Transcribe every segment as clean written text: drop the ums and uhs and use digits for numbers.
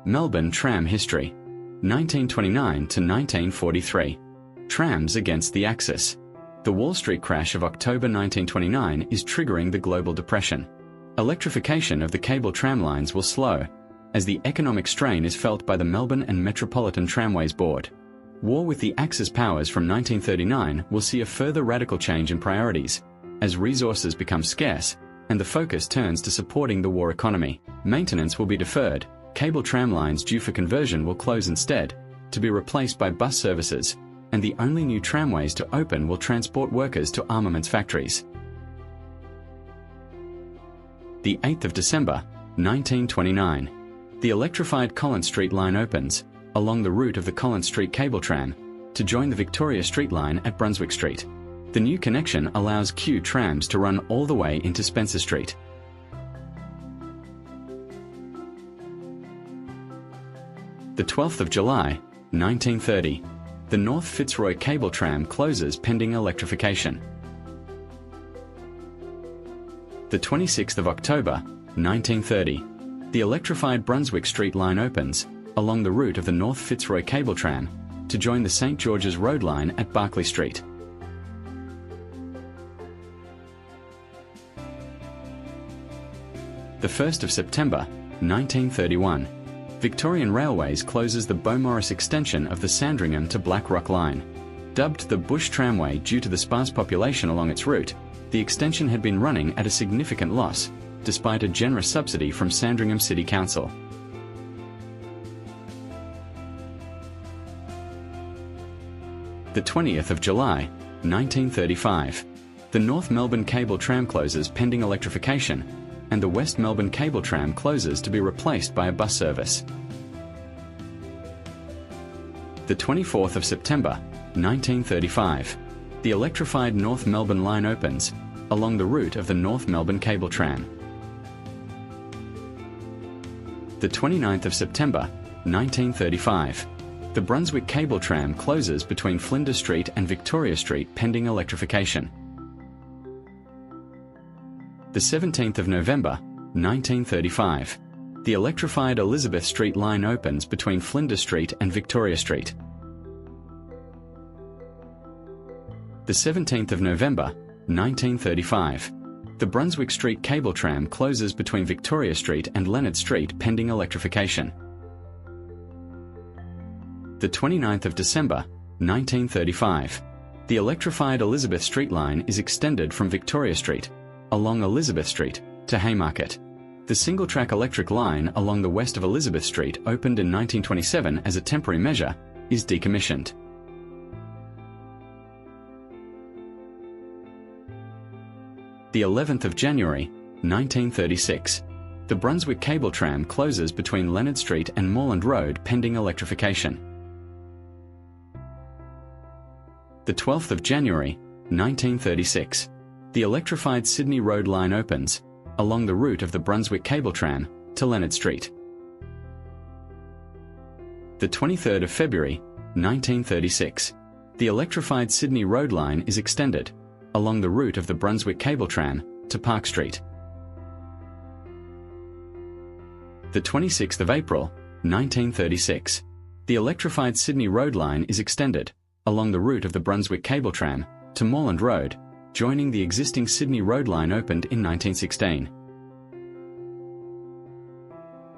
Melbourne Tram history, 1929 to 1943. Trams against the Axis. The Wall Street crash of October 1929 is triggering the global depression. Electrification of the cable tram lines will slow, as the economic strain is felt by the Melbourne and Metropolitan Tramways Board. War with the Axis powers from 1939 will see a further radical change in priorities, as resources become scarce and the focus turns to supporting the war economy. Maintenance will be deferred, cable tram lines due for conversion will close instead, to be replaced by bus services, and the only new tramways to open will transport workers to armaments factories. The 8th of December, 1929. The electrified Collins Street line opens, along the route of the Collins Street cable tram, to join the Victoria Street line at Brunswick Street. The new connection allows Q trams to run all the way into Spencer Street. The 12th of July, 1930. The North Fitzroy cable tram closes pending electrification. The 26th of October, 1930. The electrified Brunswick Street line opens, along the route of the North Fitzroy cable tram, to join the St. George's Road line at Barkly Street. The 1st of September, 1931. Victorian Railways closes the Beaumaris Extension of the Sandringham to Blackrock line. Dubbed the Bush Tramway due to the sparse population along its route, the extension had been running at a significant loss, despite a generous subsidy from Sandringham City Council. The 20th of July, 1935. The North Melbourne cable tram closes pending electrification, and the West Melbourne cable tram closes to be replaced by a bus service. The 24th of September, 1935. The electrified North Melbourne line opens, along the route of the North Melbourne cable tram. The 29th of September, 1935. The Brunswick cable tram closes between Flinders Street and Victoria Street pending electrification. The 17th of November, 1935. The electrified Elizabeth Street line opens between Flinders Street and Victoria Street. The 17th of November, 1935. The Brunswick Street cable tram closes between Victoria Street and Leonard Street pending electrification. The 29th of December, 1935. The electrified Elizabeth Street line is extended from Victoria Street, along Elizabeth Street, to Haymarket. The single-track electric line along the west of Elizabeth Street, opened in 1927 as a temporary measure, is decommissioned. The 11th of January, 1936. The Brunswick cable tram closes between Leonard Street and Moreland Road pending electrification. The 12th of January, 1936. The electrified Sydney Road line opens, along the route of the Brunswick cable tram, to Leonard Street. The 23rd of February, 1936. The electrified Sydney Road line is extended, along the route of the Brunswick cable tram, to Park Street. The 26th of April, 1936. The electrified Sydney Road line is extended, along the route of the Brunswick cable tram, to Moreland Road, joining the existing Sydney Road line opened in 1916.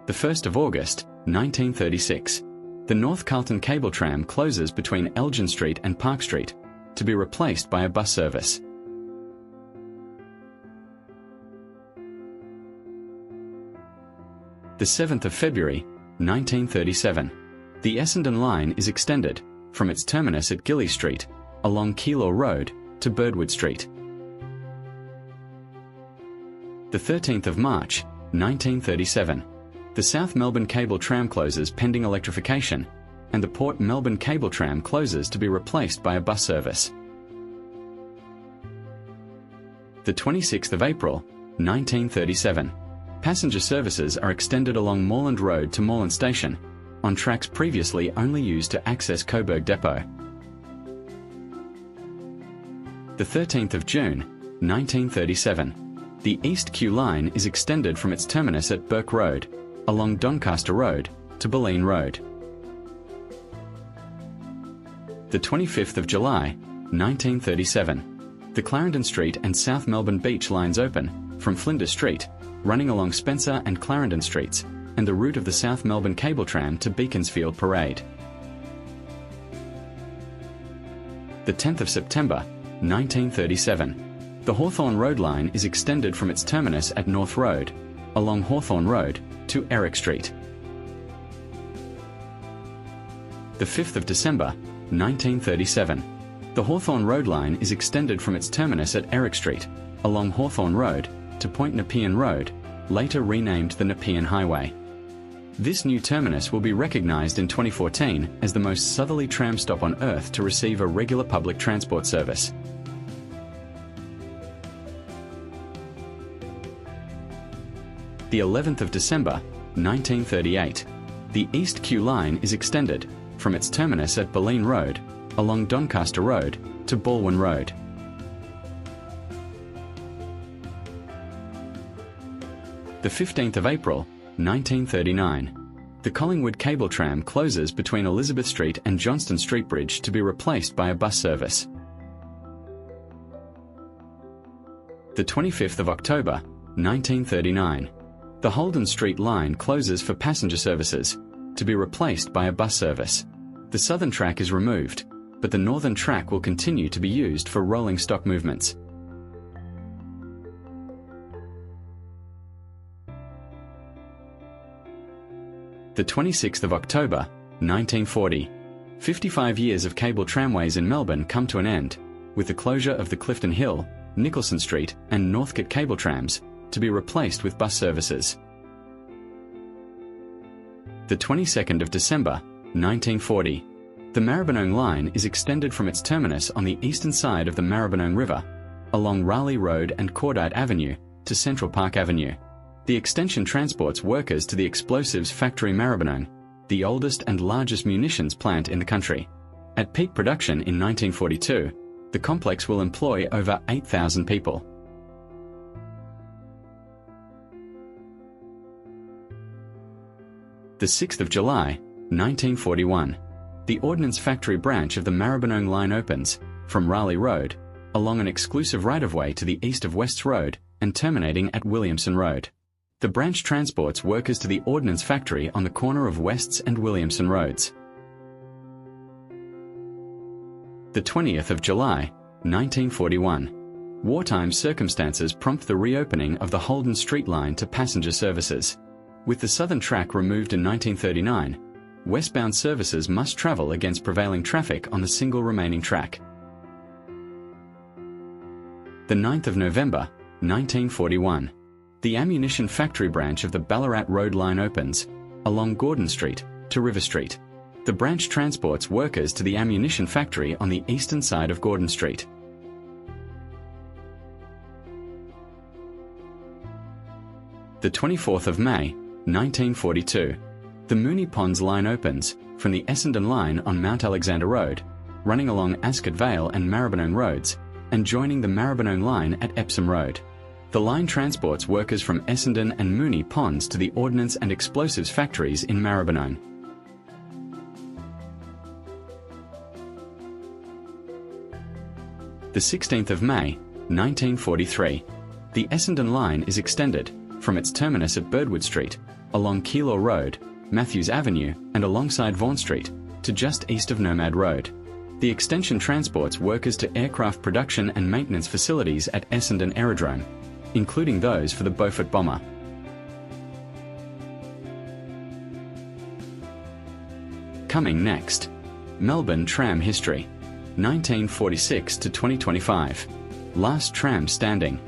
The 1st of August, 1936. The North Carlton cable tram closes between Elgin Street and Park Street, to be replaced by a bus service. The 7th of February, 1937. The Essendon line is extended, from its terminus at Gilly Street, along Keilor Road, to Birdwood Street. The 13th of March, 1937. The South Melbourne cable tram closes pending electrification, and the Port Melbourne cable tram closes to be replaced by a bus service. The 26th of April, 1937. Passenger services are extended along Moreland Road to Moreland Station, on tracks previously only used to access Coburg Depot. The 13th of June, 1937. The East Q line is extended from its terminus at Burke Road, along Doncaster Road, to Bulleen Road. The 25th of July, 1937. The Clarendon Street and South Melbourne Beach lines open from Flinders Street, running along Spencer and Clarendon Streets, and the route of the South Melbourne Cable Tram to Beaconsfield Parade. The 10th of September, 1937. The Hawthorn Road line is extended from its terminus at North Road, along Hawthorn Road, to Eric Street. The 5th of December, 1937. The Hawthorn Road line is extended from its terminus at Eric Street, along Hawthorn Road, to Point Nepean Road, later renamed the Nepean Highway. This new terminus will be recognised in 2014 as the most southerly tram stop on Earth to receive a regular public transport service. The 11th of December, 1938. The East Q line is extended from its terminus at Bulleen Road, along Doncaster Road, to Balwyn Road. The 15th of April, 1939. The Collingwood Cable Tram closes between Elizabeth Street and Johnston Street Bridge to be replaced by a bus service. The 25th of October, 1939. The Holden Street line closes for passenger services, to be replaced by a bus service. The southern track is removed, but the northern track will continue to be used for rolling stock movements. The 26th of October, 1940. 55 years of cable tramways in Melbourne come to an end, with the closure of the Clifton Hill, Nicholson Street and Northcote cable trams, to be replaced with bus services. The 22nd of December, 1940. The Maribyrnong line is extended from its terminus on the eastern side of the Maribyrnong River, along Raleigh Road and Cordite Avenue, to Central Park Avenue. The extension transports workers to the explosives factory Maribyrnong, the oldest and largest munitions plant in the country. At peak production in 1942, the complex will employ over 8,000 people. The 6th of July, 1941. The Ordnance Factory branch of the Maribyrnong line opens from Raleigh Road, along an exclusive right-of-way to the east of Wests Road and terminating at Williamson Road. The branch transports workers to the Ordnance Factory on the corner of Wests and Williamson Roads. The 20th of July, 1941. Wartime circumstances prompt the reopening of the Holden Street line to passenger services. With the southern track removed in 1939, westbound services must travel against prevailing traffic on the single remaining track. The 9th of November, 1941. The Ammunition Factory branch of the Ballarat Road line opens, along Gordon Street, to River Street. The branch transports workers to the ammunition factory on the eastern side of Gordon Street. The 24th of May, 1942. The Moonee Ponds line opens from the Essendon line on Mount Alexander Road, running along Ascot Vale and Maribyrnong Roads, and joining the Maribyrnong line at Epsom Road. The line transports workers from Essendon and Moonee Ponds to the ordnance and explosives factories in Maribyrnong. The 16th of May, 1943. The Essendon line is extended from its terminus at Birdwood Street, along Keilor Road, Matthews Avenue and alongside Vaughan Street, to just east of Nomad Road. The extension transports workers to aircraft production and maintenance facilities at Essendon Aerodrome, including those for the Beaufort bomber. Coming next, Melbourne Tram history, 1946 to 2025. Last tram standing.